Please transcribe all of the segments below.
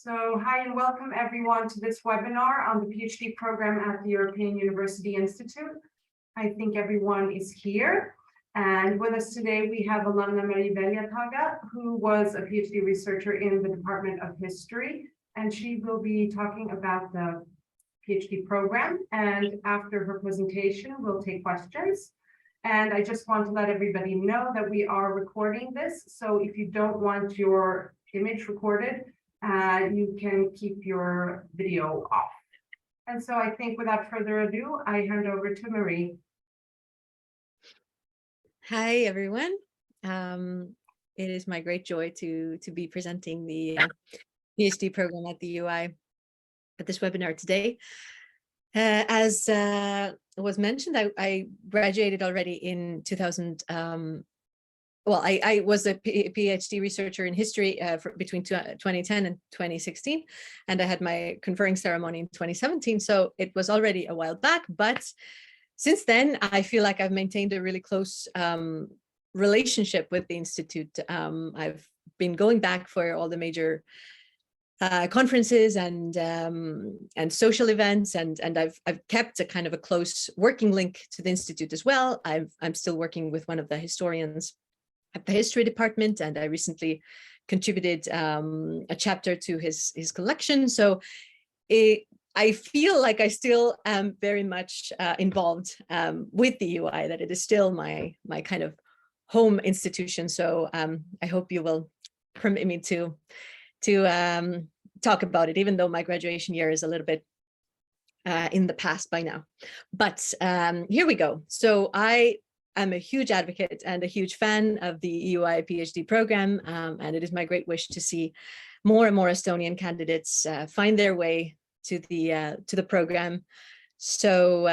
Hi and welcome everyone to this webinar on the PhD program at the European University Institute. I think everyone is here. And with us today, we have alumna Marii Väljataga, who was a PhD researcher in the Department of History. And she will be talking about the PhD program. And after her presentation, we'll take questions. And I just want to let everybody know that we are recording this. So if you don't want your image recorded, you can keep your video off. And so I think without further ado, I hand over to Marii. Hi, everyone. It is my great joy to be presenting the PhD program at the UI at this webinar today. As was mentioned, I graduated already in 2000. Well, I was a PhD researcher in history between 2010 and 2016, and I had my conferring ceremony in 2017. So it was already a while back, but since then, I feel like I've maintained a really close relationship with the Institute. I've been going back for all the major conferences and social events, and I've kept a kind of a close working link to the Institute as well. I'm still working with one of the historians at the history department, and I recently contributed a chapter to his collection. So I feel like I still am very much involved with the UI, that it is still my kind of home institution. So I hope you will permit me to talk about it, even though my graduation year is a little bit in the past by now. But here we go. So I'm a huge advocate and a huge fan of the EUI PhD program, and it is my great wish to see more and more Estonian candidates find their way to the program. So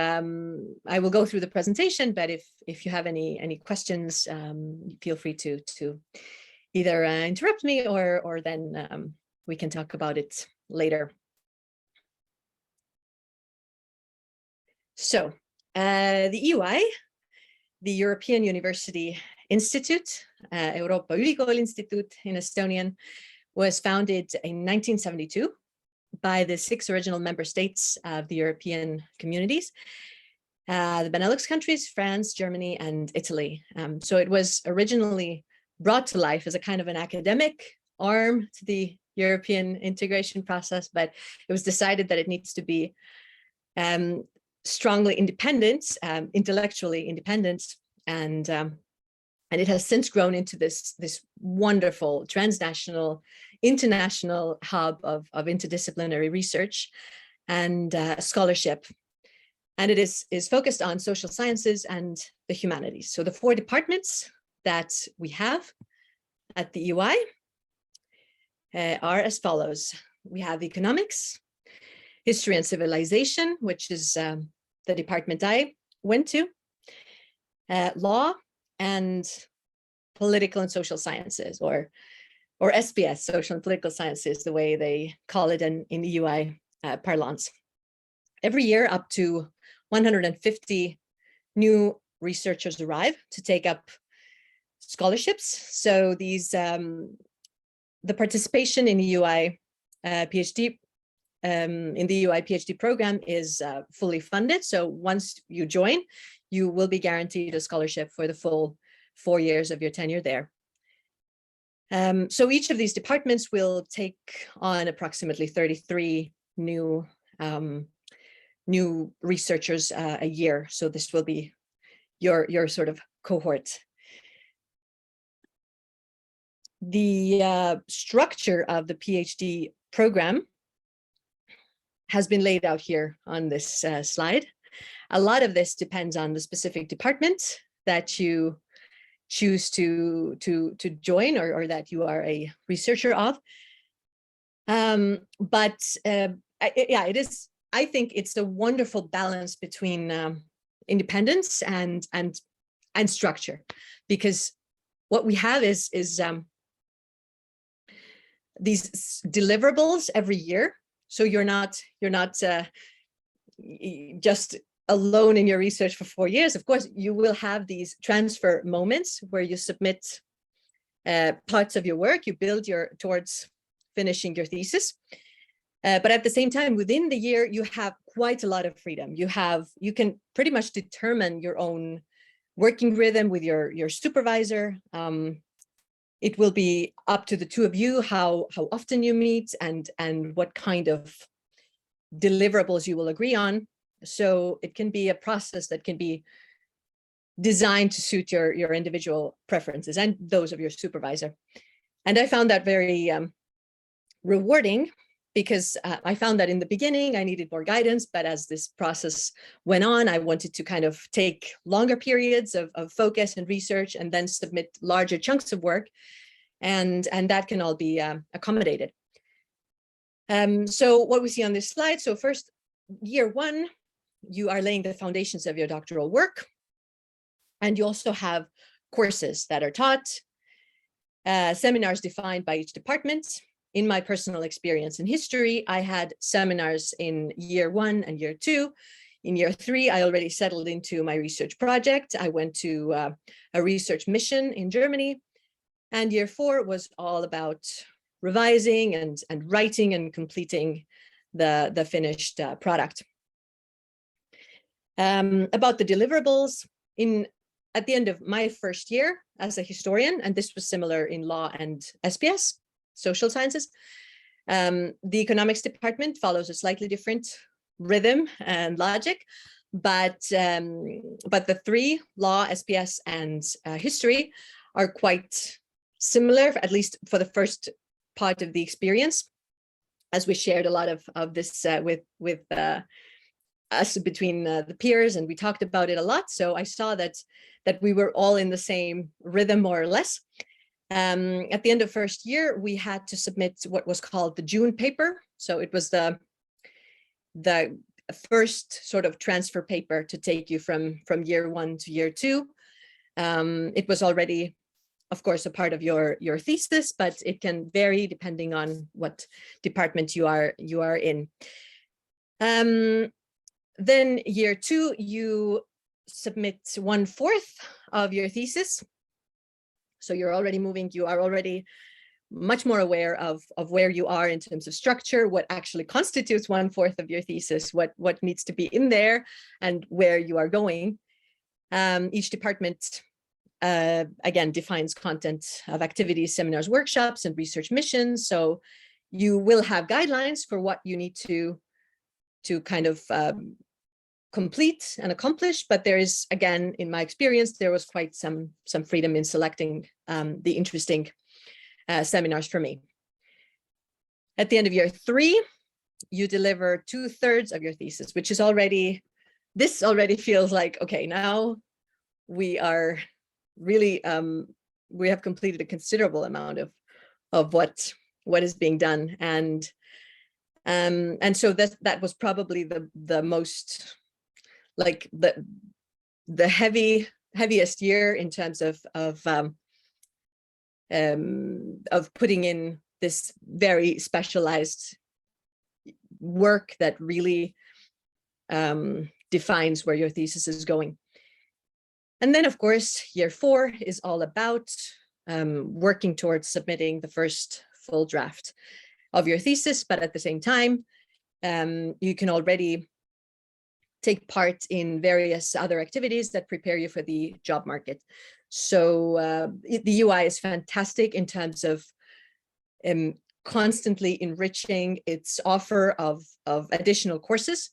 I will go through the presentation, but if you have any questions, feel free to either interrupt me or then we can talk about it later. So the EUI, the European University Institute, Euroopa Ülikooli-Instituut in Estonian, was founded in 1972 by the 6 original member states of the European communities, the Benelux countries, France, Germany, and Italy. So it was originally brought to life as a kind of an academic arm to the European integration process, but it was decided that it needs to be strongly independent, intellectually independent, and it has since grown into this wonderful transnational, international hub of interdisciplinary research and scholarship, and it is focused on social sciences and the humanities. So the 4 departments that we have at the UI are as follows. We have economics, history and civilization, which is the department I went to, law, and political and social sciences, or SPS, social and political sciences, the way they call it in the UI parlance. Every year, up to 150 new researchers arrive to take up scholarships. So these, the participation in the UI PhD in the UI PhD program is fully funded. So once you join, you will be guaranteed a scholarship for the full 4 years of your tenure there. So each of these departments will take on approximately 33 new researchers a year. So this will be your sort of cohort. The structure of the PhD program has been laid out here on this slide. A lot of this depends on the specific department that you choose to join or that you are a researcher of. But yeah, it is. I think it's a wonderful balance between independence and structure, because what we have is these deliverables every year. So you're not just alone in your research for 4 years. Of course, you will have these transfer moments where you submit parts of your work, you build towards finishing your thesis. But at the same time, within the year, you have quite a lot of freedom. You can pretty much determine your own working rhythm with your supervisor. It will be up to the two of you how often you meet and what kind of deliverables you will agree on. So it can be a process that can be designed to suit your individual preferences and those of your supervisor. And I found that very rewarding, because I found that in the beginning I needed more guidance, but as this process went on, I wanted to kind of take longer periods of focus and research and then submit larger chunks of work, and that can all be accommodated. So what we see on this slide, so first, year one, you are laying the foundations of your doctoral work, and you also have courses that are taught, seminars defined by each department. In my personal experience in history, I had seminars in year one and year two. In year three, I already settled into my research project. I went to a research mission in Germany. And year four was all about revising and writing and completing the finished product. About the deliverables, at the end of my first year as a historian, and this was similar in law and SPS, social sciences, the economics department follows a slightly different rhythm and logic, but the three, law, SPS, and history, are quite similar, at least for the first part of the experience, as we shared a lot of this with us between the peers, and we talked about it a lot. So I saw that we were all in the same rhythm, more or less. At the end of first year, we had to submit what was called the June paper. So it was the first sort of transfer paper to take you from year one to year two. It was already, of course, a part of your thesis, but it can vary depending on what department you are in. Then year two, you submit 1/4 of your thesis. So you are already much more aware of where you are in terms of structure, what actually constitutes 1/4 of your thesis, what needs to be in there, and where you are going. Each department, again, defines content of activities, seminars, workshops, and research missions. So you will have guidelines for what you need to kind of complete and accomplish, but there is, again, in my experience, there was quite some freedom in selecting the interesting seminars for me. At the end of year three, you deliver 2/3 of your thesis, which is this already feels like, okay, now we are really, we have completed a considerable amount of what is being done. And so that was probably the most, like the heaviest year in terms of putting in this very specialized work that really defines where your thesis is going. And then, of course, year four is all about working towards submitting the first full draft of your thesis, but at the same time, you can already take part in various other activities that prepare you for the job market. So the UI is fantastic in terms of constantly enriching its offer of additional courses,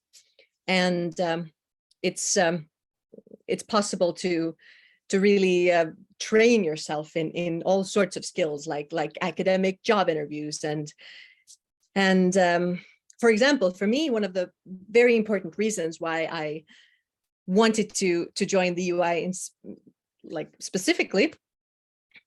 and it's possible to really train yourself in all sorts of skills, like academic job interviews and for example, for me, one of the very important reasons why I wanted to join the UI specifically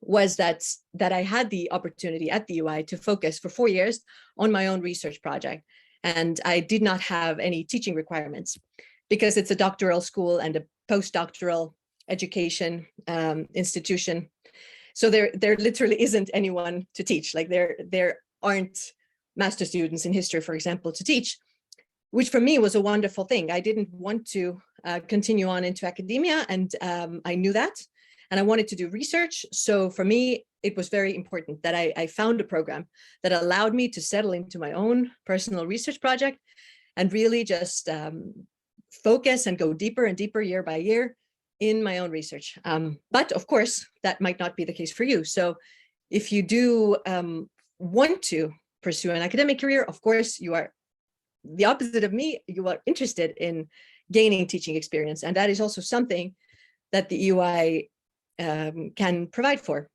was that I had the opportunity at the UI to focus for 4 years on my own research project, and I did not have any teaching requirements because it's a doctoral school and a postdoctoral education institution. So there literally isn't anyone to teach. Like there aren't master students in history, for example, to teach, which for me was a wonderful thing. I didn't want to continue on into academia, and I knew that, and I wanted to do research. So for me, it was very important that I found a program that allowed me to settle into my own personal research project and really just focus and go deeper and deeper year by year in my own research. But of course, that might not be the case for you. So if you do want to pursue an academic career, of course, you are the opposite of me. You are interested in gaining teaching experience. And that is also something that the EUI can provide for.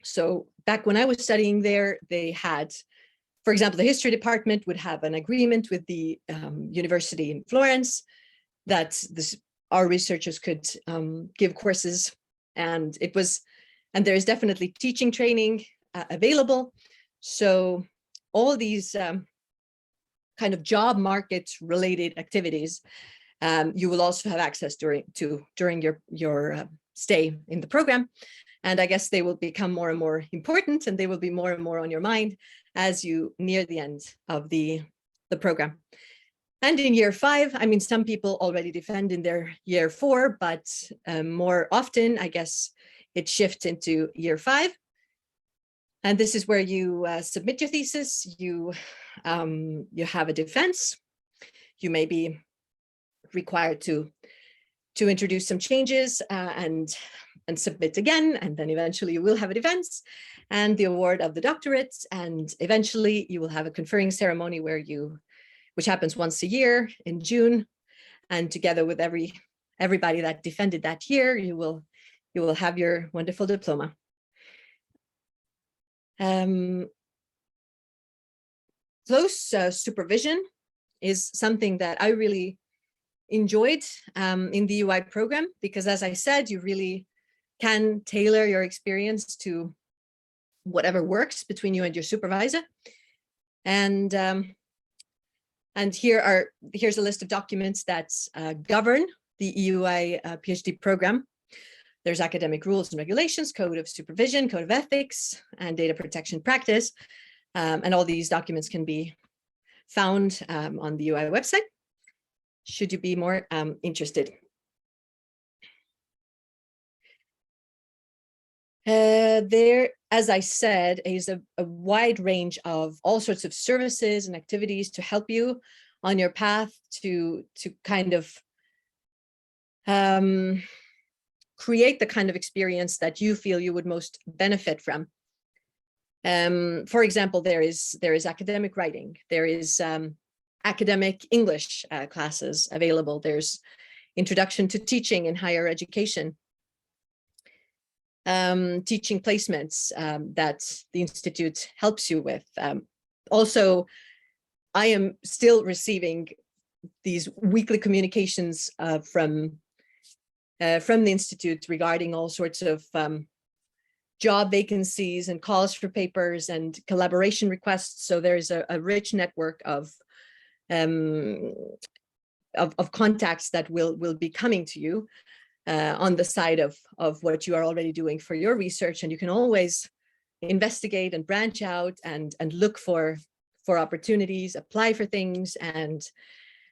So back when I was studying there, they had, for example, the history department would have an agreement with the university in Florence that our researchers could give courses, and there is definitely teaching training available. So all these kind of job market related activities, you will also have access during your stay in the program. And I guess they will become more and more important, and they will be more and more on your mind as you near the end of the program. And in year 5, I mean, some people already defend in their year 4, but more often, I guess, it shifts into year 5. And this is where you submit your thesis, you have a defense, you may be required to introduce some changes and submit again, and then eventually you will have a defense and the award of the doctorate, and eventually you will have a conferring ceremony which happens once a year in June, and together with everybody that defended that year, you will have your wonderful diploma. Close supervision is something that I really enjoyed in the UI program, because as I said, you really can tailor your experience to whatever works between you and your supervisor. And here's a list of documents that govern the EUI PhD program. There's academic rules and regulations, code of supervision, code of ethics, and data protection practice. And all these documents can be found on the UI website, should you be more interested. There, as I said, is a wide range of all sorts of services and activities to help you on your path to kind of create the kind of experience that you feel you would most benefit from. For example, there is academic writing, there is academic English classes available, there's introduction to teaching in higher education, teaching placements that the Institute helps you with. Also, I am still receiving these weekly communications from the Institute regarding all sorts of job vacancies and calls for papers and collaboration requests. So there's a rich network of contacts that will be coming to you on the side of what you are already doing for your research, and you can always investigate and branch out and look for opportunities, apply for things, and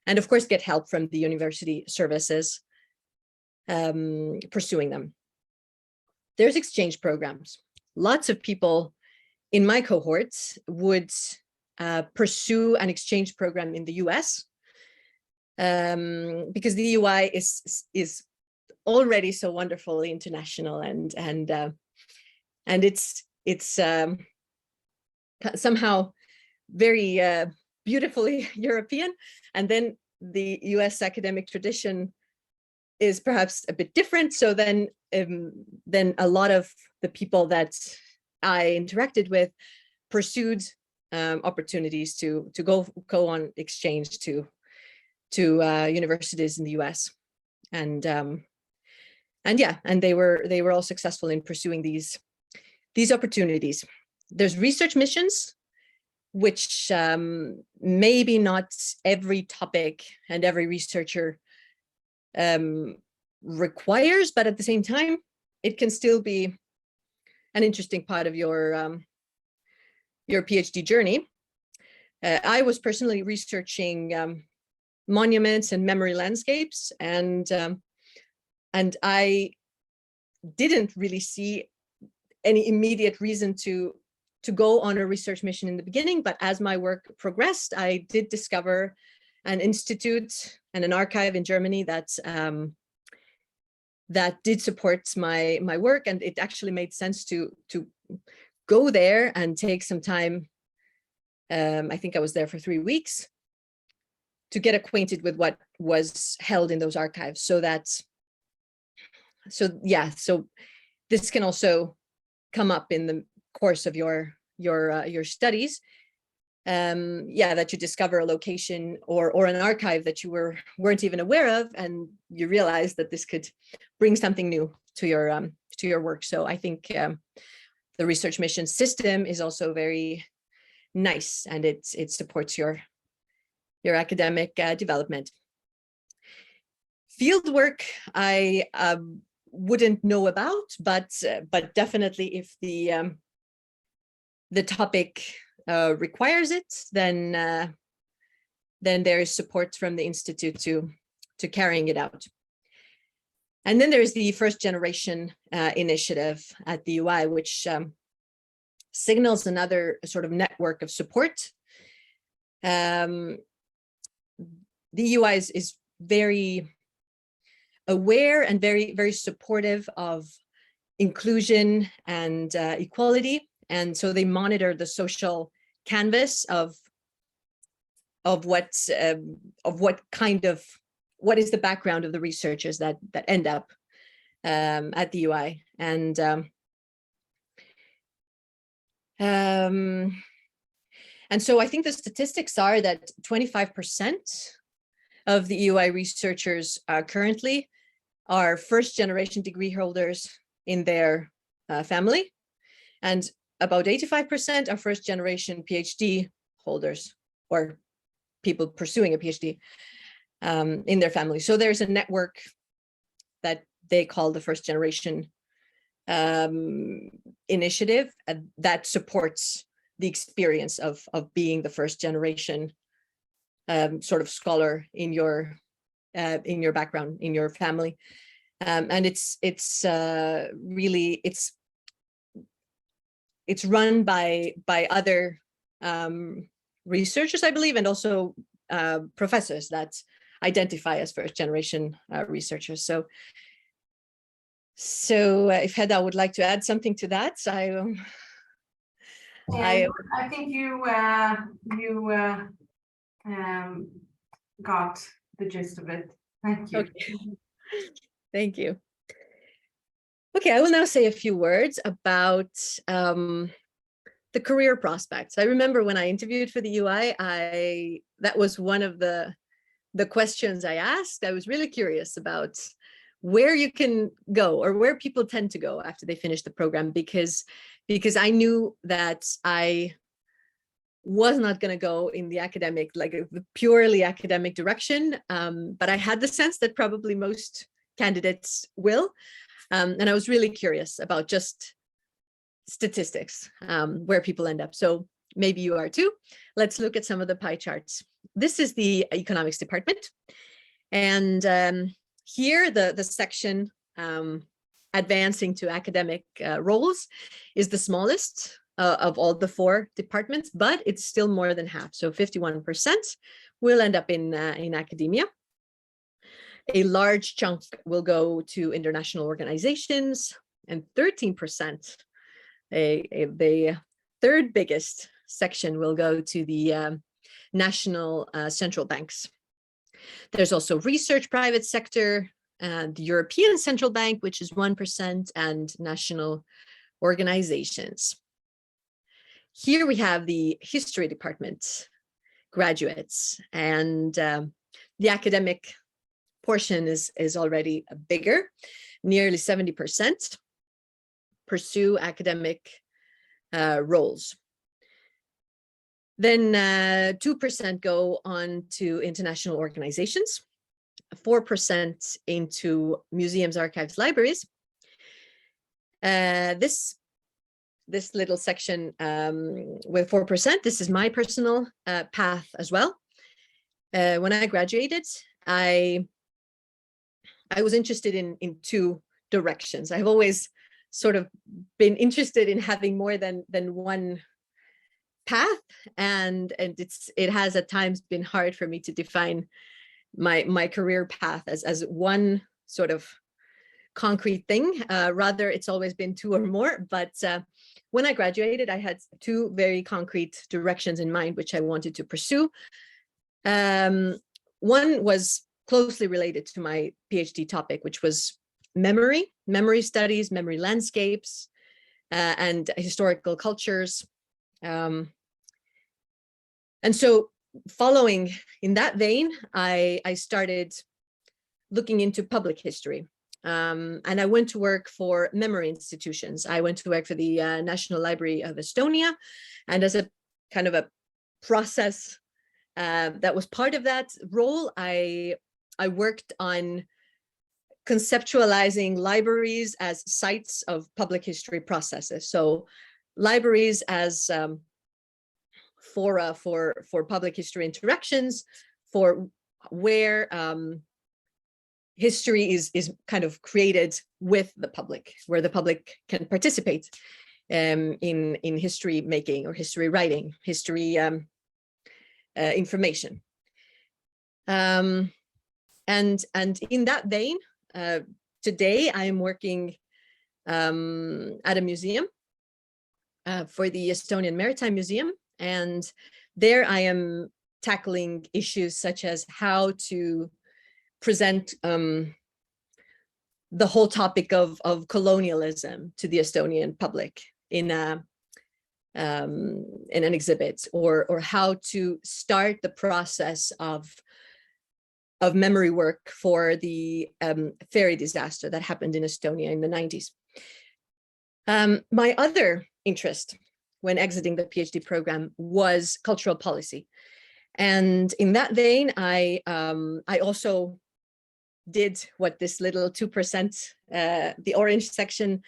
of course get help from the university services pursuing them. There's exchange programs. Lots of people in my cohorts would pursue an exchange program in the US because the UI is already so wonderfully international, and it's somehow very beautifully European, and then the US academic tradition is perhaps a bit different. So then a lot of the people that I interacted with pursued opportunities to go on exchange to universities in the US, and they were all successful in pursuing these opportunities. There's research missions, which maybe not every topic and every researcher requires, but at the same time, it can still be an interesting part of your PhD journey. I was personally researching monuments and memory landscapes, and I didn't really see any immediate reason to go on a research mission in the beginning, but as my work progressed, I did discover an institute and an archive in Germany that did support my work, and it actually made sense to go there and take some time. I think I was there for 3 weeks to get acquainted with what was held in those archives. So this can also come up in the course of your studies. That you discover a location or an archive that you weren't even aware of, and you realize that this could bring something new to your work. So I think the research mission system is also very nice, and it supports your academic development. Field work I wouldn't know about, but definitely if the topic requires it, then there is support from the institute to carrying it out. And then there's the first generation initiative at the UI, which signals another sort of network of support. The UI is very aware and very, very supportive of inclusion and equality. And so they monitor the social canvas of what is the background of the researchers that end up at the UI. And so I think the statistics are that 25% of the UI researchers currently are first generation degree holders in their family, and about 85% are first generation PhD holders or people pursuing a PhD in their family. So there's a network that they call the first generation initiative that supports the experience of being the first generation sort of scholar in your background, in your family. And it's really it's run by other researchers, I believe, and also professors that identify as first generation researchers. So if Hedda would like to add something to that, I think you got the gist of it. Thank you. Okay. Thank you. Okay, I will now say a few words about the career prospects. I remember when I interviewed for the UI, that was one of the questions I asked. I was really curious about where you can go or where people tend to go after they finish the program, because I knew that I was not going to go in the academic, like the purely academic direction, but I had the sense that probably most candidates will. And I was really curious about just statistics, where people end up. So maybe you are too. Let's look at some of the pie charts. This is the economics department. And here the section advancing to academic roles is the smallest of all the 4 departments, but it's still more than half. So 51% will end up in academia. A large chunk will go to international organizations, and 13%, the third biggest section, will go to the national central banks. There's also research private sector, and the European Central Bank, which is 1%, and national organizations. Here we have the history department graduates, and the academic portion is already bigger. Nearly 70% pursue academic roles. Then 2% go on to international organizations, 4% into museums, archives, libraries. This little section with 4%, this is my personal path as well. When I graduated, I was interested in 2 directions. I've always sort of been interested in having more than one path, and it has at times been hard for me to define my career path as one sort of concrete thing. Rather, it's always been two or more. But when I graduated, I had two very concrete directions in mind which I wanted to pursue. One was closely related to my PhD topic, which was memory studies, memory landscapes, and historical cultures. And so following in that vein, I started looking into public history. And I went to work for memory institutions. I went to work for the National Library of Estonia. And as a kind of a process that was part of that role, I worked on conceptualizing libraries as sites of public history processes. So libraries as fora for public history interactions, for where history is kind of created with the public, where the public can participate in history making or history writing, history information. And in that vein, today I am working at a museum for the Estonian Maritime Museum. And there I am tackling issues such as how to present the whole topic of colonialism to the Estonian public in an exhibit, or how to start the process of memory work for the ferry disaster that happened in Estonia in the 90s. My other interest when exiting the PhD program was cultural policy. And in that vein, I also did what this little 2%, the orange section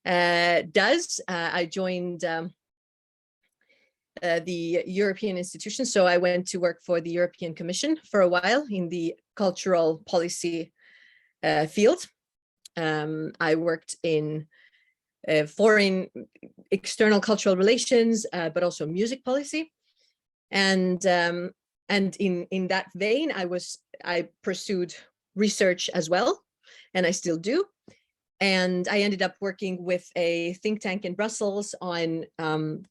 does. I joined the European institution. So I went to work for the European Commission for a while in the cultural policy field. I worked in foreign external cultural relations, but also music policy. And in that vein, I pursued research as well, and I still do. And I ended up working with a think tank in Brussels on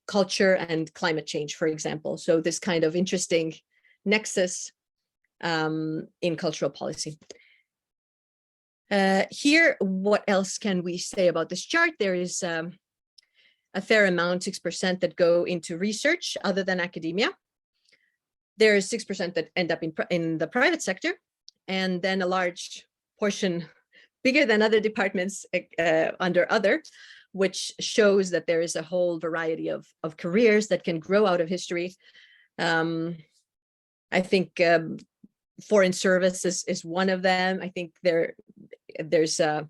culture and climate change, for example. So this kind of interesting nexus in cultural policy. Here, what else can we say about this chart? There is a fair amount, 6%, that go into research other than academia. There is 6% that end up in the private sector, and then a large portion, bigger than other departments under other, which shows that there is a whole variety of careers that can grow out of history. I think foreign service is one of them. I think there's a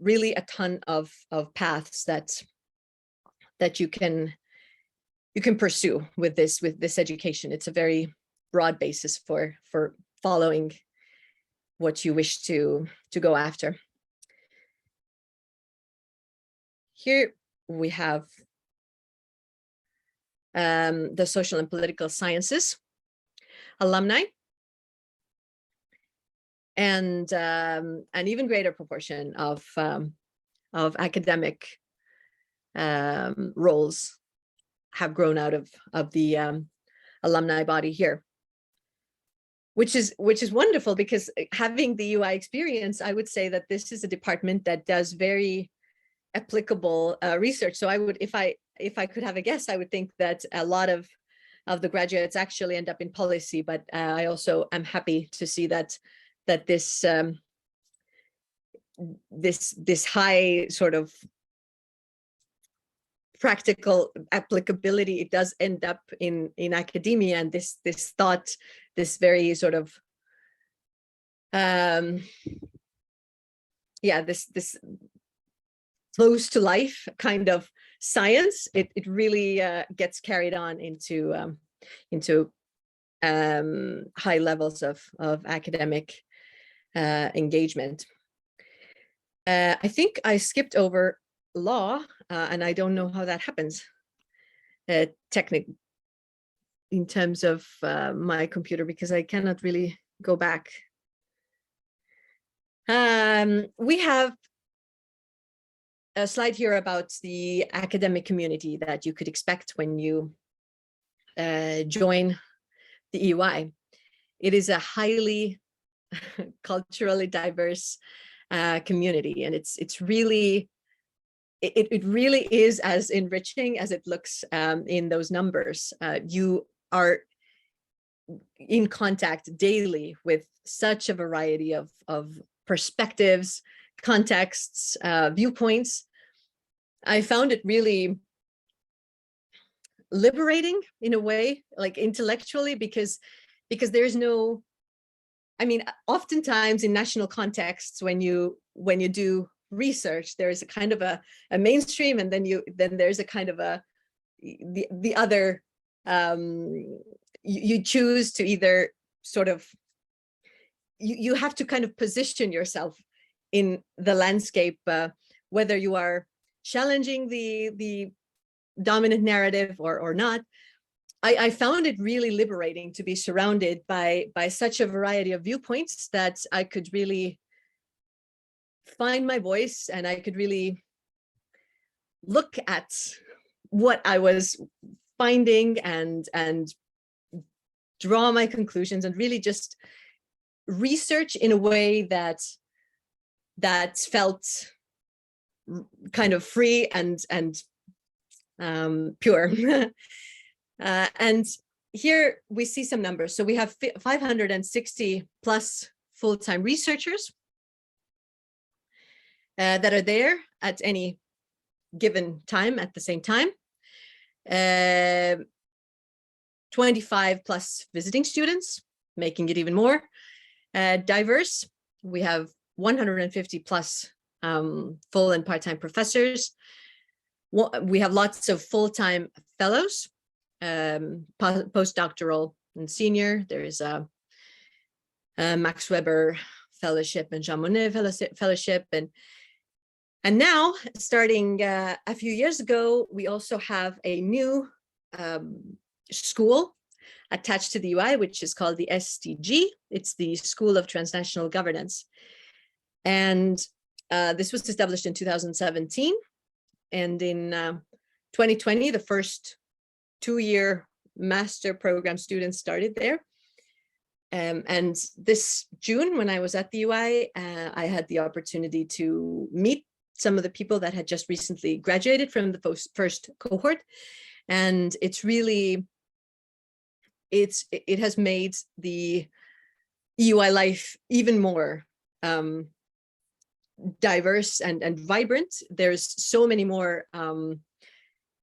really a ton of paths that you can pursue with this education. It's a very broad basis for following what you wish to go after. Here we have the social and political sciences alumni, and an even greater proportion of academic roles have grown out of the alumni body here, which is wonderful, because having the UI experience, I would say that this is a department that does very applicable research. So I would, if I could have a guess, I would think that a lot of the graduates actually end up in policy. But I also am happy to see that this this high sort of practical applicability, it does end up in academia, and this thought, this very sort of this close to life kind of science, it really gets carried on into high levels of academic engagement. I think I skipped over law, and I don't know how that happens technically in terms of my computer, because I cannot really go back. We have a slide here about the academic community that you could expect when you join the EUI. It is a highly culturally diverse community, and it really is as enriching as it looks in those numbers. You are in contact daily with such a variety of perspectives, contexts, viewpoints. I found it really liberating in a way, like intellectually, because there's no, I mean, oftentimes in national contexts, when you do research, there is a kind of a mainstream, and then there's a kind of the other, you choose to either sort of, you have to kind of position yourself in the landscape, whether you are challenging the dominant narrative or not. I found it really liberating to be surrounded by such a variety of viewpoints that I could really find my voice, and I could really look at what I was finding and draw my conclusions, and really just research in a way that felt kind of free and pure. And here we see some numbers. So we have 560 plus full-time researchers that are there at any given time at the same time. 25 plus visiting students, making it even more diverse. We have 150 plus full and part-time professors. We have lots of full-time fellows, postdoctoral and senior. There is a Max Weber Fellowship and Jean Monnet Fellowship. And now, starting a few years ago, we also have a new school attached to the UI, which is called the STG. It's the School of Transnational Governance. And this was established in 2017. And in 2020, the first 2-year master program students started there. And this June, when I was at the UI, I had the opportunity to meet some of the people that had just recently graduated from the first cohort. And it's really, it has made the EUI life even more diverse and vibrant. There's so many more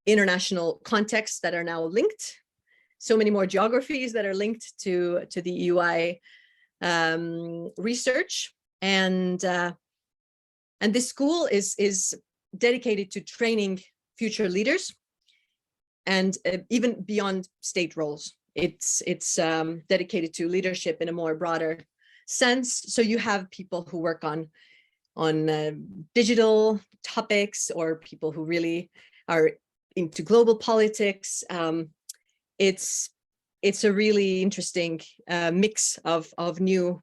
international contexts that are now linked, so many more geographies that are linked to the EUI research. And this school is dedicated to training future leaders, and even beyond state roles. It's dedicated to leadership in a more broader sense. So you have people who work on digital topics, or people who really are into global politics. It's a really interesting mix of new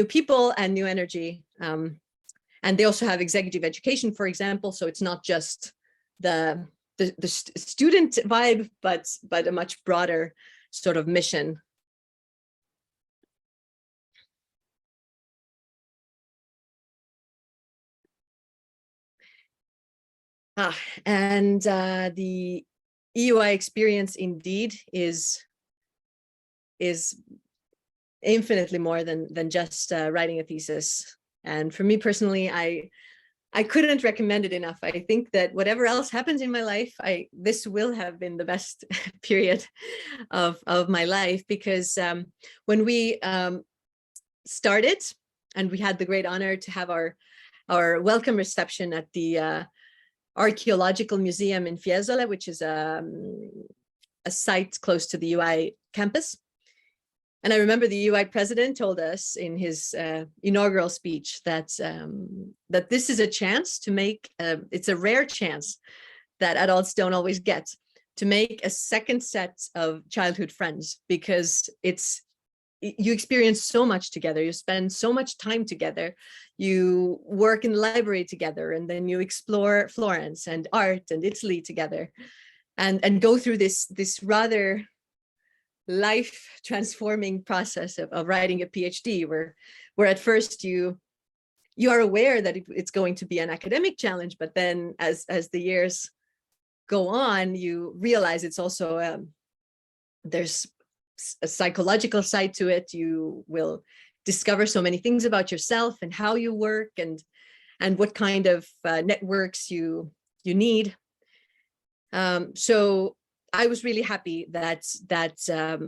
people and new energy. And they also have executive education, for example. So it's not just the student vibe, but a much broader sort of mission. And the EUI experience indeed is infinitely more than just writing a thesis. And for me personally, I couldn't recommend it enough. I think that whatever else happens in my life, this will have been the best period of my life, because when we started, and we had the great honor to have our welcome reception at the Archaeological Museum in Fiesole, which is a site close to the UI campus. And I remember the UI president told us in his inaugural speech that that this is a chance to make, it's a rare chance that adults don't always get, to make a second set of childhood friends, because you experience so much together, you spend so much time together, you work in the library together, and then you explore Florence and art and Italy together, and go through this rather life transforming process of writing a PhD, where at first you are aware that it's going to be an academic challenge, but then as the years go on, you realize it's also there's a psychological side to it. You will discover so many things about yourself and how you work, and what kind of networks you need. So I was really happy that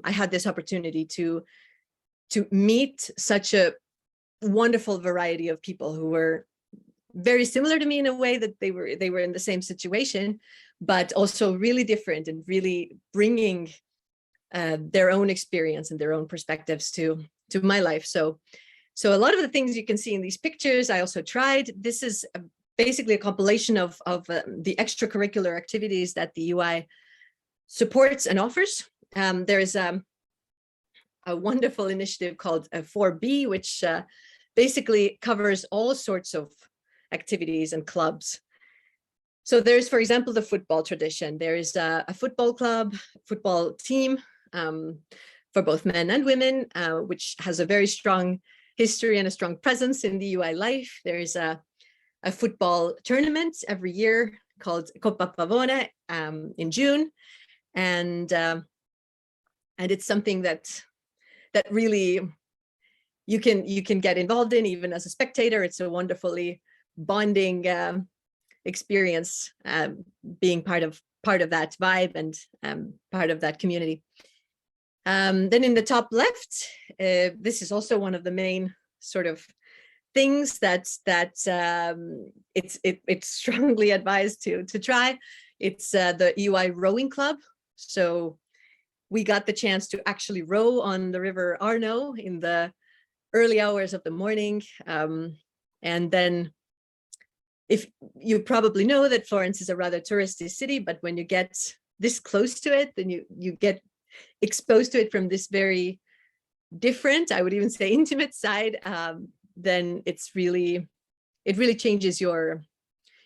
I had this opportunity to meet such a wonderful variety of people who were very similar to me in a way that they were in the same situation, but also really different, and really bringing their own experience and their own perspectives to my life. So a lot of the things you can see in these pictures, I also tried. This is basically a compilation of the extracurricular activities that the UI supports and offers. There is a wonderful initiative called 4B, which basically covers all sorts of activities and clubs. So there's, for example, the football tradition. There is a football club, football team for both men and women, which has a very strong history and a strong presence in the UI life. There is a football tournament every year called Coppa Pavone in June, and it's something that really you can get involved in even as a spectator. It's a wonderfully bonding experience, being part of that vibe and part of that community. Then in the top left, this is also one of the main sort of things that it's strongly advised to try. It's the UI rowing club. So we got the chance to actually row on the river Arno in the early hours of the morning. And then, if you probably know that Florence is a rather touristy city, but when you get this close to it, then you get exposed to it from this very different, I would even say intimate side, then it really changes your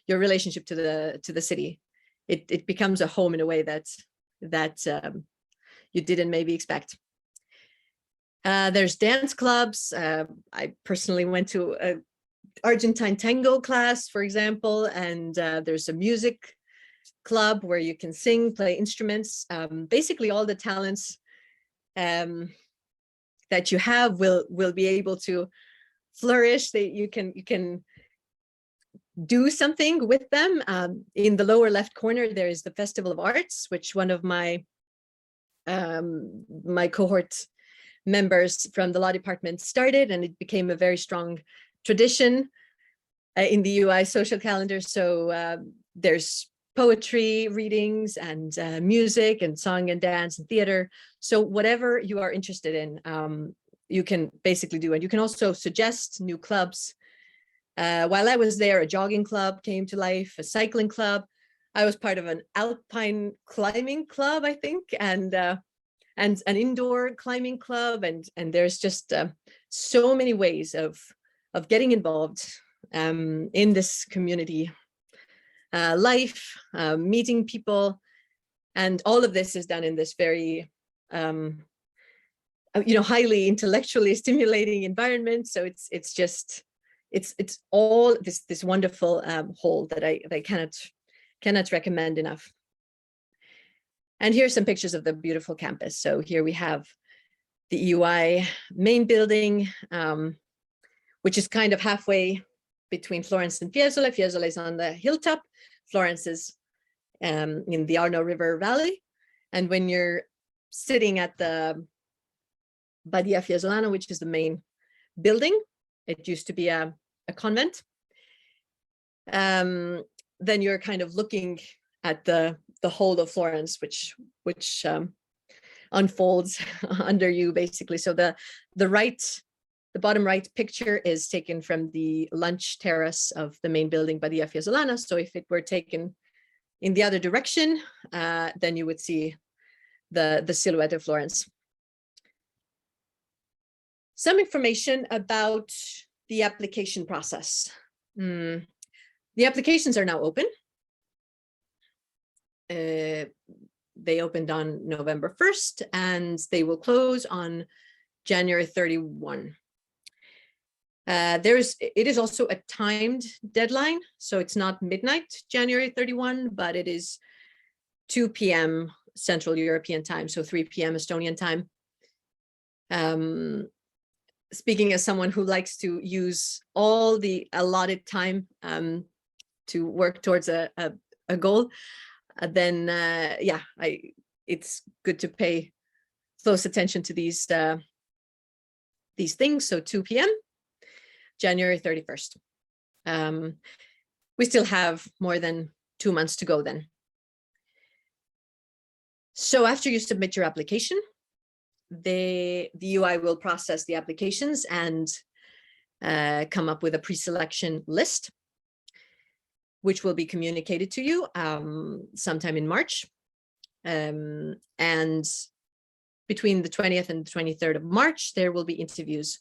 relationship to the city. It becomes a home in a way that you didn't maybe expect. There's dance clubs. I personally went to a Argentine tango class, for example, and there's a music club where you can sing, play instruments. Basically all the talents that you have will be able to flourish. You can do something with them. In the lower left corner, there is the Festival of Arts, which one of my cohort members from the law department started, and it became a very strong tradition in the UI social calendar. So there's poetry readings and music and song and dance and theater. So whatever you are interested in, you can basically do. And you can also suggest new clubs. While I was there, a jogging club came to life, a cycling club. I was part of an alpine climbing club, I think, and an indoor climbing club. And there's just so many ways of getting involved in this community life, meeting people. And all of this is done in this very, highly intellectually stimulating environment. So it's just, it's all this wonderful whole that I cannot recommend enough. And here's some pictures of the beautiful campus. So here we have the EUI main building, which is kind of halfway between Florence and Fiesole. Fiesole is on the hilltop. Florence is in the Arno River Valley. And when you're sitting at the Badia Fiesolana, which is the main building, it used to be a convent, then you're kind of looking at the whole of Florence, which unfolds under you, basically. So the bottom right picture is taken from the lunch terrace of the main building by the Via Solana. So if it were taken in the other direction, then you would see the silhouette of Florence. Some information about the application process. The applications are now open. They opened on November 1st and they will close on January 31. It is also a timed deadline, so it's not midnight January 31, but it is 2 p.m. Central European time, so 3 p.m. Estonian time. Speaking as someone who likes to use all the allotted time to work towards a goal, then yeah, it's good to pay close attention to these things. So 2 p.m. January 31st. We still have more than 2 months to go then. So after you submit your application, the UI will process the applications and come up with a pre-selection list, which will be communicated to you sometime in March. And between the 20th and the 23rd of March, there will be interviews.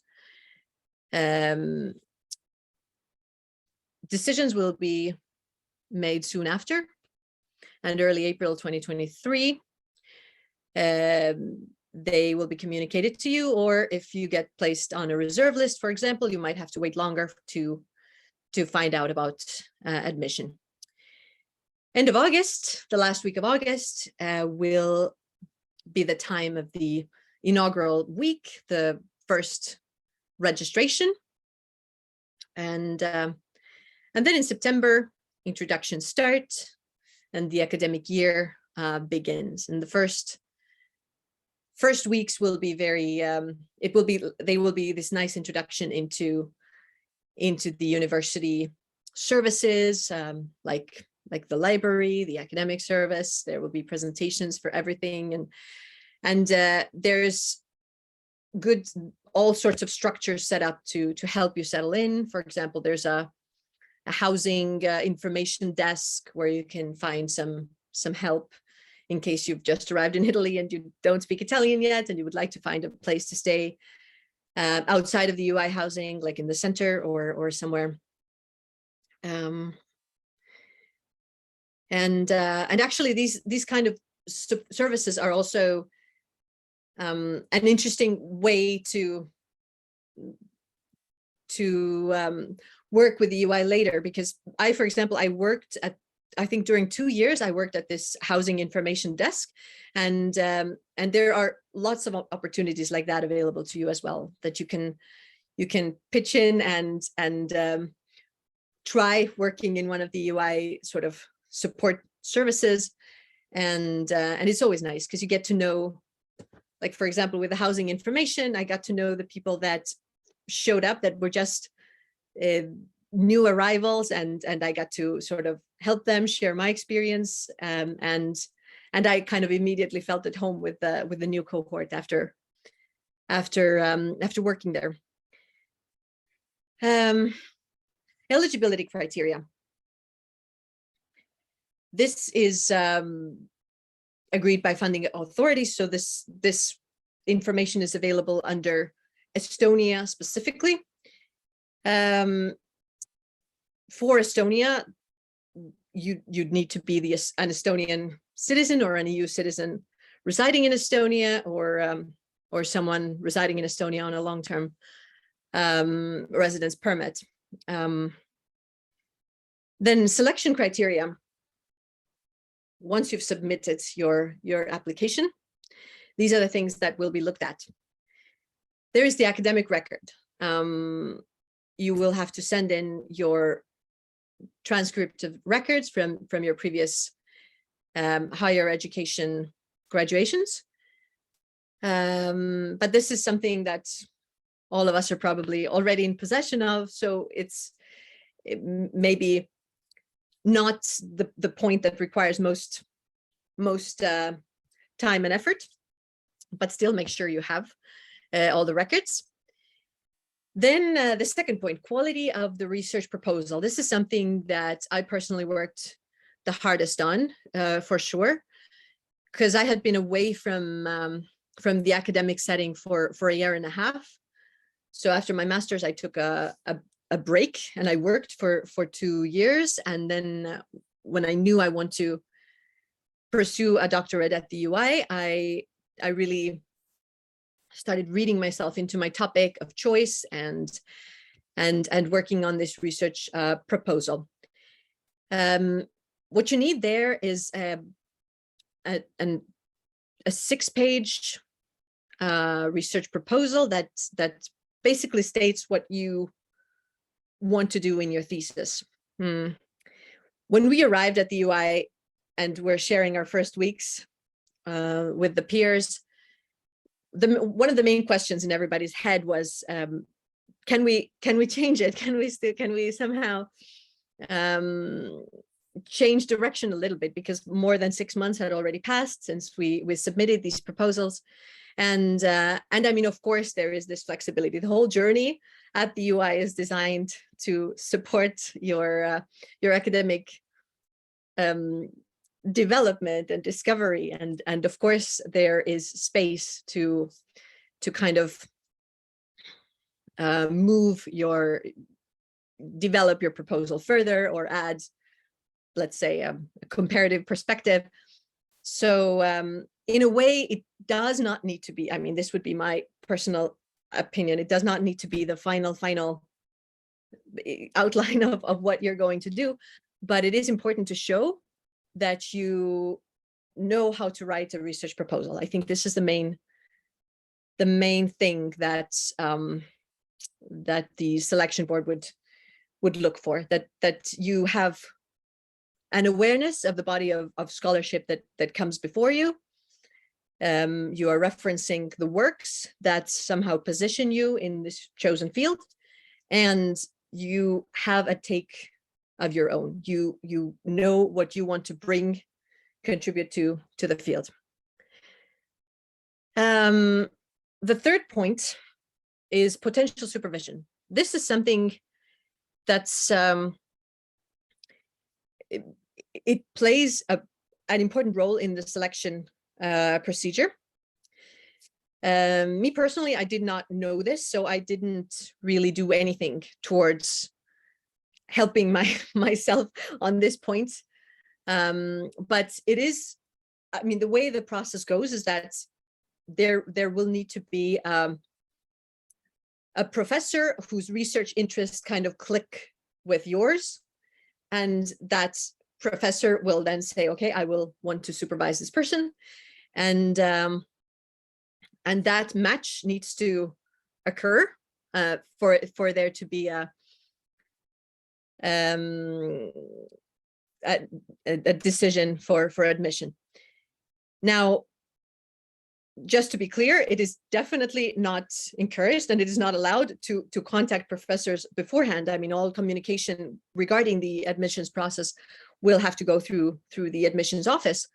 Decisions will be made soon after, and early April 2023, they will be communicated to you, or if you get placed on a reserve list, for example, you might have to wait longer to find out about admission. End of August, the last week of August, will be the time of the inaugural week, the first registration. And then in September, introductions start and the academic year begins. And the first weeks will be very, they will be this nice introduction into the university services, like the library, the academic service. There will be presentations for everything, and there's all sorts of structures set up to help you settle in. For example, there's a housing information desk where you can find some help in case you've just arrived in Italy and you don't speak Italian yet and you would like to find a place to stay outside of the UI housing, like in the center or somewhere. And actually these kind of services are also an interesting way to work with the UI later, because for example, I think during 2 years, I worked at this housing information desk, and there are lots of opportunities like that available to you as well, that you can pitch in and try working in one of the UI sort of support services, and it's always nice because you get to know, like for example, with the housing information, I got to know the people that showed up that were just new arrivals, and I got to sort of help them share my experience, and I kind of immediately felt at home with the new cohort after working there. Eligibility criteria. This is agreed by funding authorities, so this information is available under Estonia specifically. For Estonia, you'd need to be an Estonian citizen or an EU citizen residing in Estonia, or someone residing in Estonia on a long-term residence permit. Then selection criteria. Once you've submitted your application, these are the things that will be looked at. There is the academic record. You will have to send in your transcript of records from your previous higher education graduations. But this is something that all of us are probably already in possession of, so it maybe not the point that requires most time and effort. but still make sure you have all the records. Then the second point, quality of the research proposal. This is something that I personally worked the hardest on, for sure, because I had been away from the academic setting for a year and a half. So after my master's, I took a break and I worked for 2 years. And then when I knew I want to pursue a doctorate at the UI, I really started reading myself into my topic of choice and working on this research proposal. What you need there is a 6-page research proposal that basically states what you want to do in your thesis. When we arrived at the UI and we're sharing our first weeks with the peers, one of the main questions in everybody's head was, can we change it? Can we somehow change direction a little bit? Because more than 6 months had already passed since we submitted these proposals. And I mean, of course, there is this flexibility. The whole journey at the UI is designed to support your academic development and discovery, and of course there is space to kind of develop your proposal further or add, let's say, a comparative perspective. So in a way, it does not need to be, I mean, this would be my personal opinion, it does not need to be the final outline of what you're going to do, but it is important to show that you know how to write a research proposal. I think this is the main thing that that the selection board would look for, that you have an awareness of the body of scholarship that comes before you. You are referencing the works that somehow position you in this chosen field, and you have a take of your own. You know what you want to contribute to the field. The third point is potential supervision. This is something that's it plays an important role in the selection procedure. Me personally, I did not know this, so I didn't really do anything towards helping myself on this point. But it is, I mean, the way the process goes is that there will need to be a professor whose research interests kind of click with yours, and that professor will then say, okay, I will want to supervise this person, and that match needs to occur for there to be a decision for admission. Now, just to be clear, it is definitely not encouraged, and it is not allowed to contact professors beforehand. I mean, all communication regarding the admissions process will have to go through the admissions office.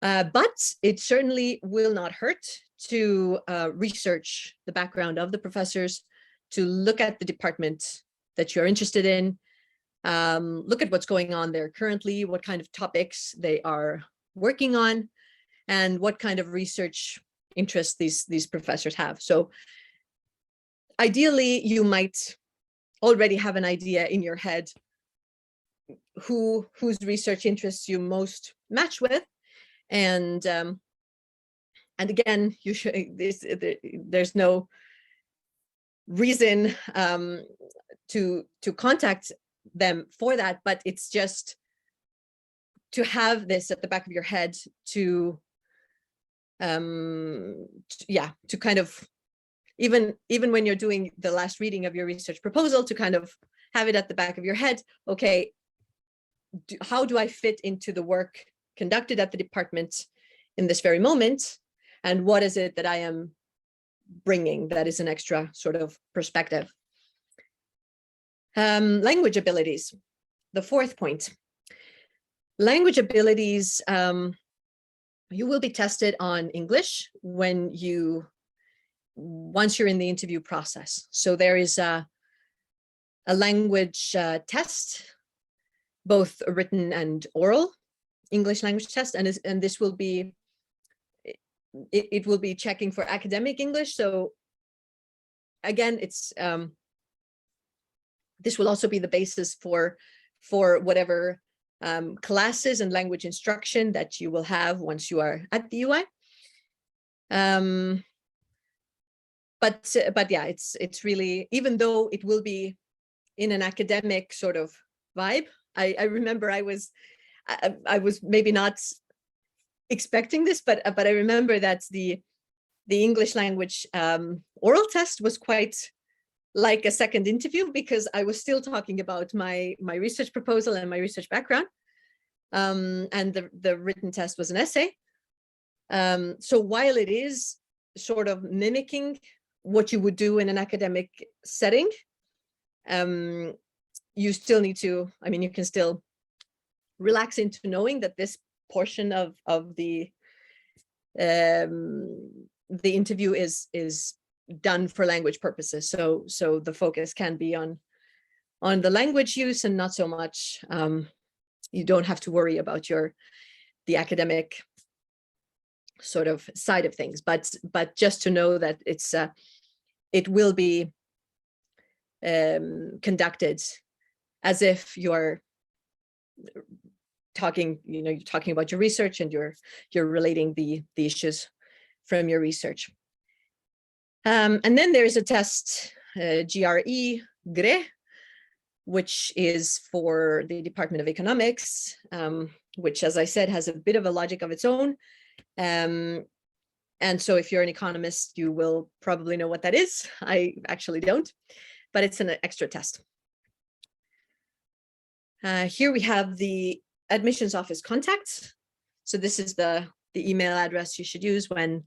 But it certainly will not hurt to research the background of the professors, to look at the department that you're interested in, look at what's going on there currently, what kind of topics they are working on, and what kind of research interests these professors have. So ideally, you might already have an idea in your head whose research interests you most match with, and again, you should. There's no reason to contact them for that, but it's just to have this at the back of your head to kind of, even when you're doing the last reading of your research proposal, to kind of have it at the back of your head. Okay, how do I fit into the work conducted at the department in this very moment, and what is it that I am bringing that is an extra sort of perspective? Language abilities, the fourth point. Language abilities you will be tested on English once you're in the interview process. So there is a language test, both written and oral English language test, and this will be it will be checking for academic English. So again, it's this will also be the basis for whatever classes and language instruction that you will have once you are at the UI. But yeah, it's really, even though it will be in an academic sort of vibe, I remember I was maybe not expecting this, but I remember that the English language oral test was quite like a second interview, because I was still talking about my research proposal and my research background, and the written test was an essay. So while it is sort of mimicking what you would do in an academic setting, you still need to, I mean, you can still relax into knowing that this portion of the interview is done for language purposes. So the focus can be on the language use, and not so much, you don't have to worry about the academic sort of side of things, but just to know that it will be conducted as if you're talking, you're talking about your research, and you're relating the issues from your research. And then there's a test, GRE, which is for the Department of Economics, which, as I said, has a bit of a logic of its own. And so if you're an economist, you will probably know what that is. I actually don't, but it's an extra test. Here we have the admissions office contacts. So this is the email address you should use when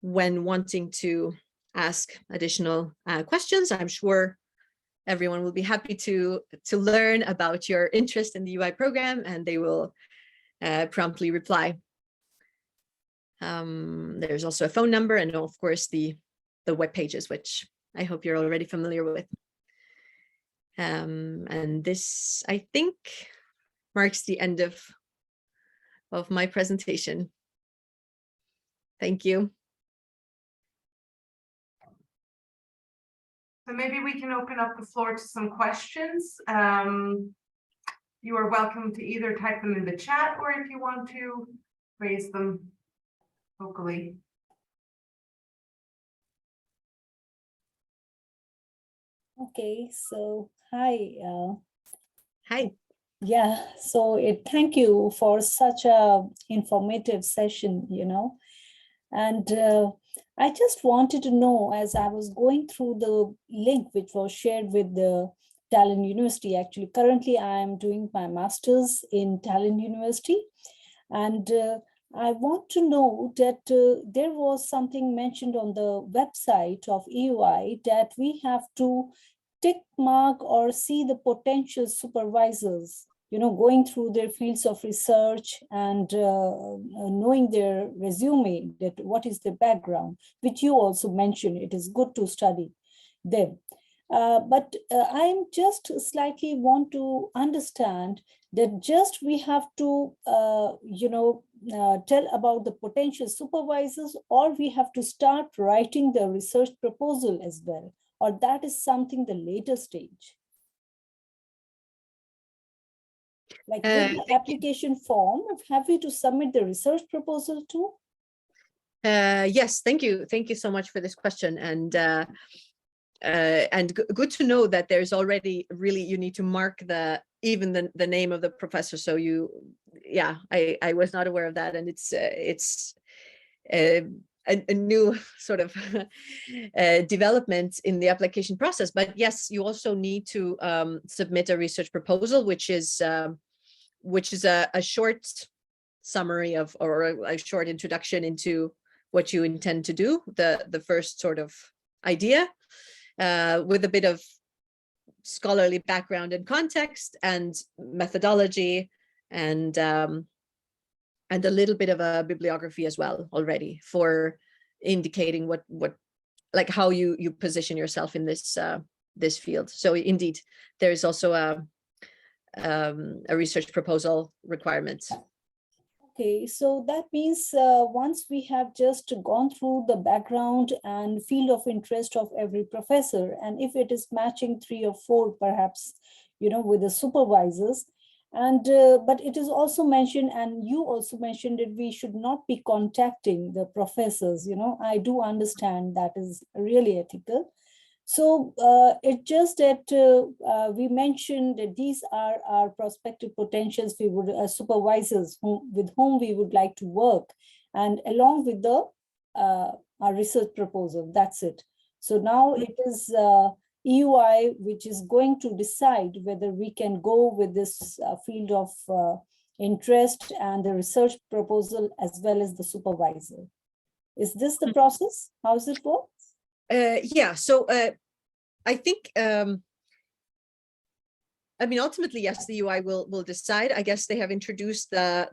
wanting to ask additional questions. I'm sure everyone will be happy to learn about your interest in the UI program, and they will promptly reply. There's also a phone number, and of course the web pages, which I hope you're already familiar with. And this, I think, marks the end of my presentation. Thank you. So maybe we can open up the floor to some questions. You are welcome to either type them in the chat, or if you want to raise them vocally. Okay, so hi. Hi. Yeah, so thank you for such a informative session, and I just wanted to know, as I was going through the link which was shared with the Tallinn University. Actually, currently I am doing my master's in Tallinn University, and I want to know that there was something mentioned on the website of EUI that we have to tick mark or see the potential supervisors, going through their fields of research and knowing their resume, that what is their background, which you also mentioned. It is good to study them. But I'm just slightly want to understand that just we have to, tell about the potential supervisors, or we have to start writing the research proposal as well, or that is something the later stage? Like with the application form, have we to submit the research proposal too? Yes, thank you. Thank you so much for this question. And good to know that there's already really, you need to mark even the name of the professor. So I was not aware of that, and it's a new sort of development in the application process. But yes, you also need to submit a research proposal, which is a short summary of, or a short introduction into what you intend to do, the first sort of idea, with a bit of scholarly background and context and methodology, and a little bit of a bibliography as well already for indicating what like how you position yourself in this field. So indeed, there is also a research proposal requirement. Okay, so that means once we have just gone through the background and field of interest of every professor, and if it is matching 3 or 4, perhaps, with the supervisors, and but it is also mentioned, and you also mentioned that we should not be contacting the professors. I do understand that is really ethical. So it's just that we mentioned that these are our prospective potentials. We would supervisors with whom we would like to work, and along with the our research proposal. That's it. So now it is EUI which is going to decide whether we can go with this field of interest and the research proposal as well as the supervisor. Is this the process? How does it work? Yeah, so I think, I mean, ultimately, yes, the UI will decide. I guess they have introduced the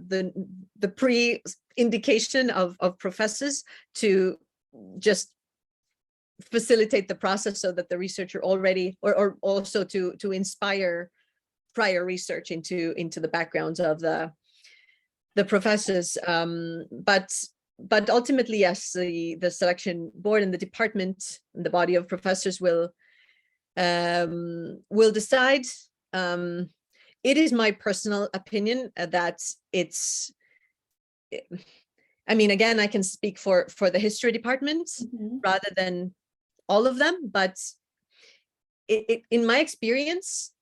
pre-indication of professors to just facilitate the process so that the researcher already, or also to inspire prior research into the backgrounds of the professors. But ultimately, yes, the selection board and the department and the body of professors will decide. It is my personal opinion that it's, I mean, again, I can speak for the history department rather than all of them, but in my experience,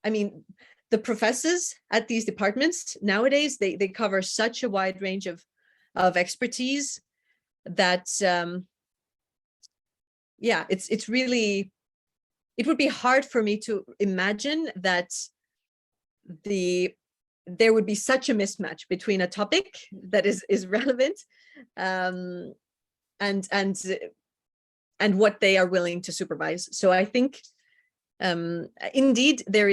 I mean, the professors at these departments nowadays, they cover such a wide range of expertise that yeah, it's really, it would be hard for me to imagine that there would be such a mismatch between a topic that is relevant and what they are willing to supervise. So I think indeed there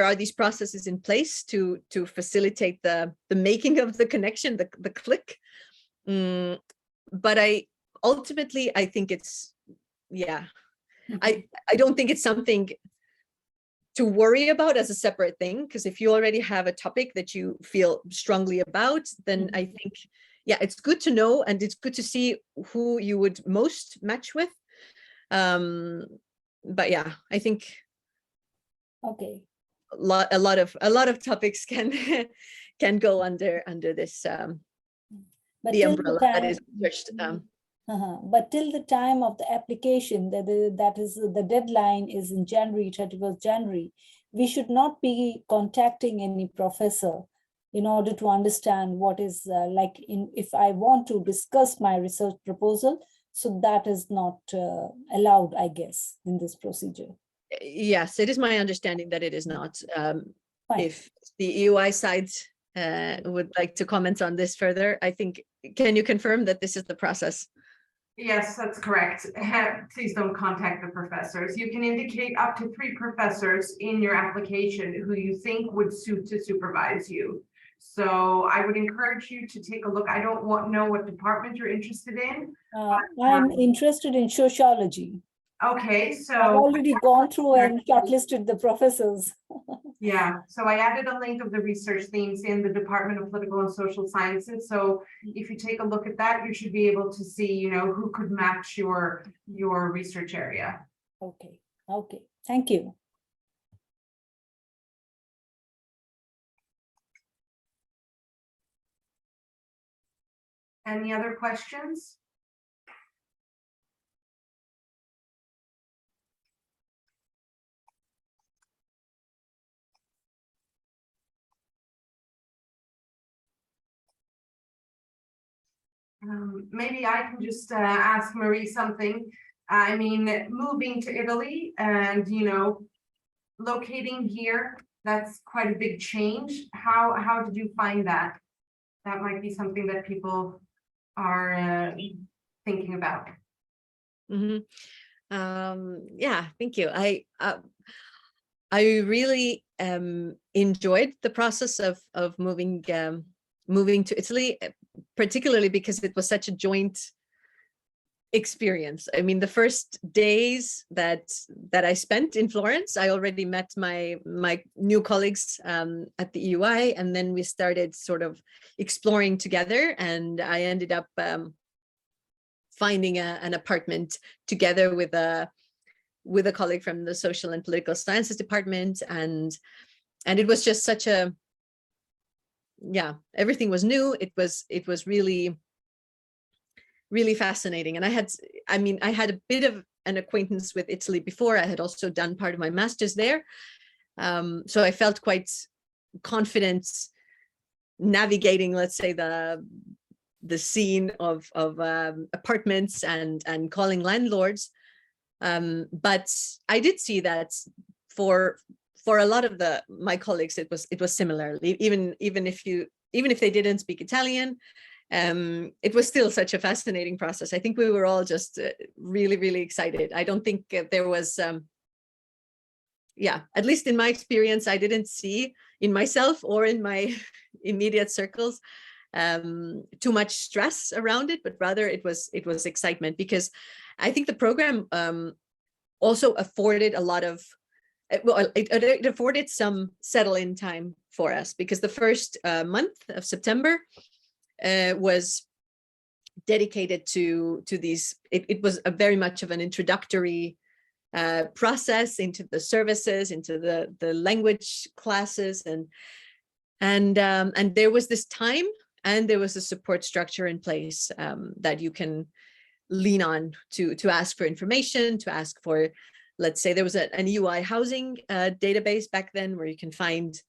are these processes in place to facilitate the making of the connection, the click. But ultimately I think it's, yeah, I don't think it's something to worry about as a separate thing, because if you already have a topic that you feel strongly about, then I think, yeah, it's good to know, and it's good to see who you would most match with. But yeah, I think okay, a lot of topics can go under this the umbrella that is researched. But till the time of the application, that is the deadline is in January, 31st January, we should not be contacting any professor in order to understand what is like if I want to discuss my research proposal. So that is not allowed, I guess, in this procedure. Yes, it is my understanding that it is not. Fine. If the EUI side would like to comment on this further, I think, can you confirm that this is the process? Yes, that's correct. Please don't contact the professors. You can indicate up to 3 professors in your application who you think would suit to supervise you. So I would encourage you to take a look. I don't know what department you're interested in. I'm interested in sociology. Okay, so I've already gone through and shortlisted the professors. yeah, so I added a link of the research themes in the Department of Political and Social Sciences. So if you take a look at that, you should be able to see, who could match your research area. Okay, okay, thank you. Any other questions? Maybe I can just ask Marie something. I mean, moving to Italy and, locating here, that's quite a big change. How did you find that? That might be something that people are thinking about. Yeah, thank you. I really enjoyed the process of moving to Italy, particularly because it was such a joint experience. I mean, the first days that I spent in Florence, I already met my new colleagues at the EUI, and then we started sort of exploring together, and I ended up finding an apartment together with a colleague from the social and political sciences department, and it was just such a, yeah, everything was new. It was really fascinating. And I had a bit of an acquaintance with Italy before. I had also done part of my master's there, so I felt quite confident navigating, let's say, the scene of apartments and calling landlords. But I did see that for a lot of my colleagues, it was similar. Even if they didn't speak Italian, it was still such a fascinating process. I think we were all just really excited. I don't think there was, at least in my experience, I didn't see in myself or in my immediate circles too much stress around it, but rather it was excitement, because I think the program also afforded a lot of, well, it afforded some settle-in time for us, because the first month of September was dedicated to these. It was a very much of an introductory process into the services, into the language classes, and there was this time, and there was a support structure in place that you can lean on to ask for information, to ask for, let's say, there was an EUI housing database back then where you can find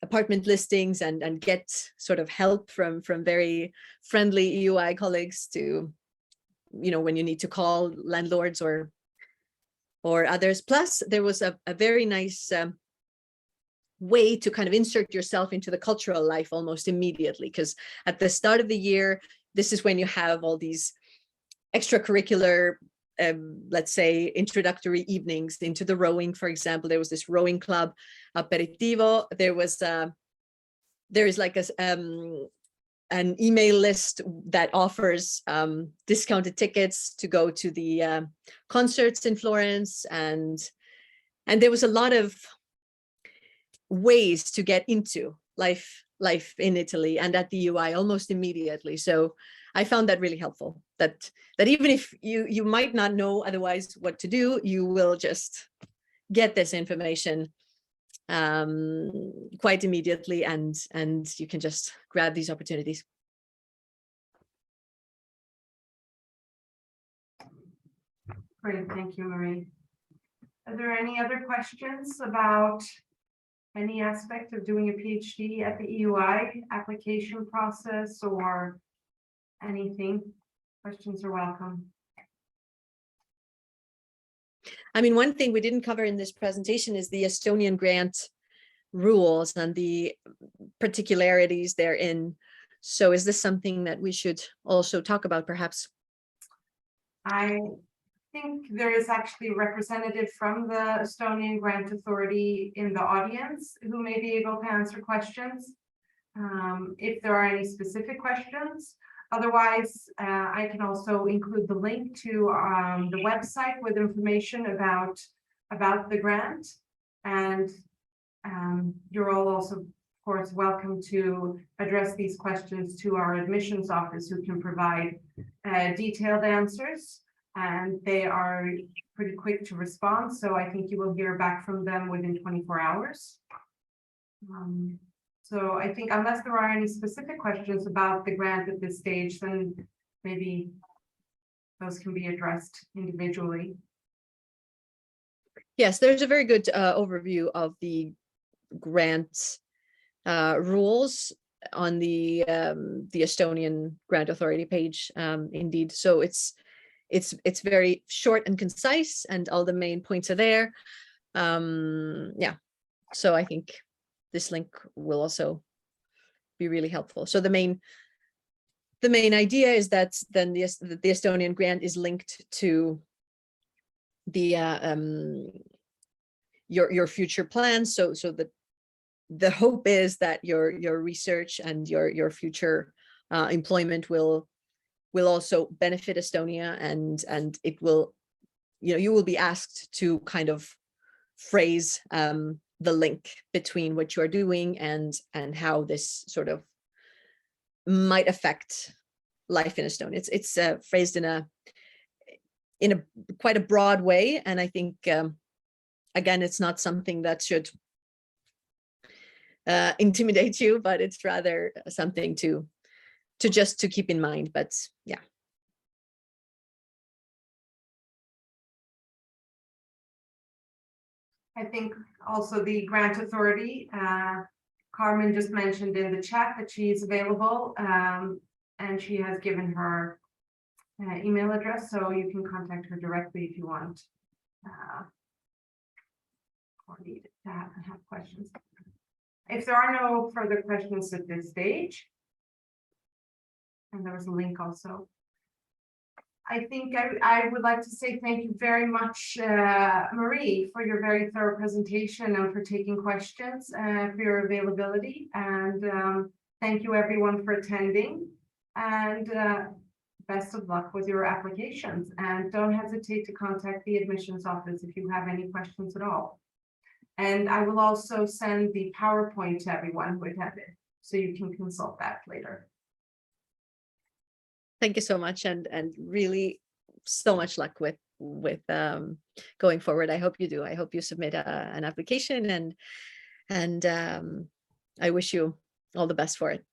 apartment listings and get sort of help from very friendly EUI colleagues to, when you need to call landlords or others. Plus, there was a very nice way to kind of insert yourself into the cultural life almost immediately, because at the start of the year, this is when you have all these extracurricular, let's say, introductory evenings into the rowing. For example, there was this rowing club, aperitivo. There is like an email list that offers discounted tickets to go to the concerts in Florence, and there was a lot of ways to get into life in Italy and at the UI almost immediately. So I found that really helpful, that even if you might not know otherwise what to do, you will just get this information quite immediately, and you can just grab these opportunities. Great, thank you, Marie. Are there any other questions about any aspect of doing a PhD at the EUI application process or anything? Questions are welcome. I mean, one thing we didn't cover in this presentation is the Estonian grant rules and the particularities therein. So is this something that we should also talk about, perhaps? I think there is actually a representative from the Estonian Grant Authority in the audience who may be able to answer questions if there are any specific questions. Otherwise, I can also include the link to the website with information about the grant, and you're all also, of course, welcome to address these questions to our admissions office, who can provide detailed answers, and they are pretty quick to respond. So I think you will hear back from them within 24 hours. So I think, unless there are any specific questions about the grant at this stage, then maybe those can be addressed individually. Yes, there's a very good overview of the grant rules on the Estonian Grant Authority page, indeed. So it's very short and concise, and all the main points are there. Yeah, so I think this link will also be really helpful. So the main idea is that then the Estonian grant is linked to the your future plans. So that the hope is that your research and your future employment will also benefit Estonia, and it will, you will be asked to kind of phrase the link between what you are doing and how this sort of might affect life in Estonia. It's phrased in a quite a broad way, and I think again, it's not something that should intimidate you, but it's rather something to just to keep in mind. But yeah. I think also the grant authority, Carmen just mentioned in the chat that she is available, and she has given her email address, so you can contact her directly if you want or need to have questions. If there are no further questions at this stage, and there was a link also, I think I would like to say thank you very much, Marie, for your very thorough presentation and for taking questions, for your availability. And thank you everyone for attending, and best of luck with your applications. And don't hesitate to contact the admissions office if you have any questions at all. And I will also send the PowerPoint to everyone who attended, so you can consult that later. Thank you so much, and really so much luck with going forward. I hope you do. I hope you submit an application, and I wish you all the best for it.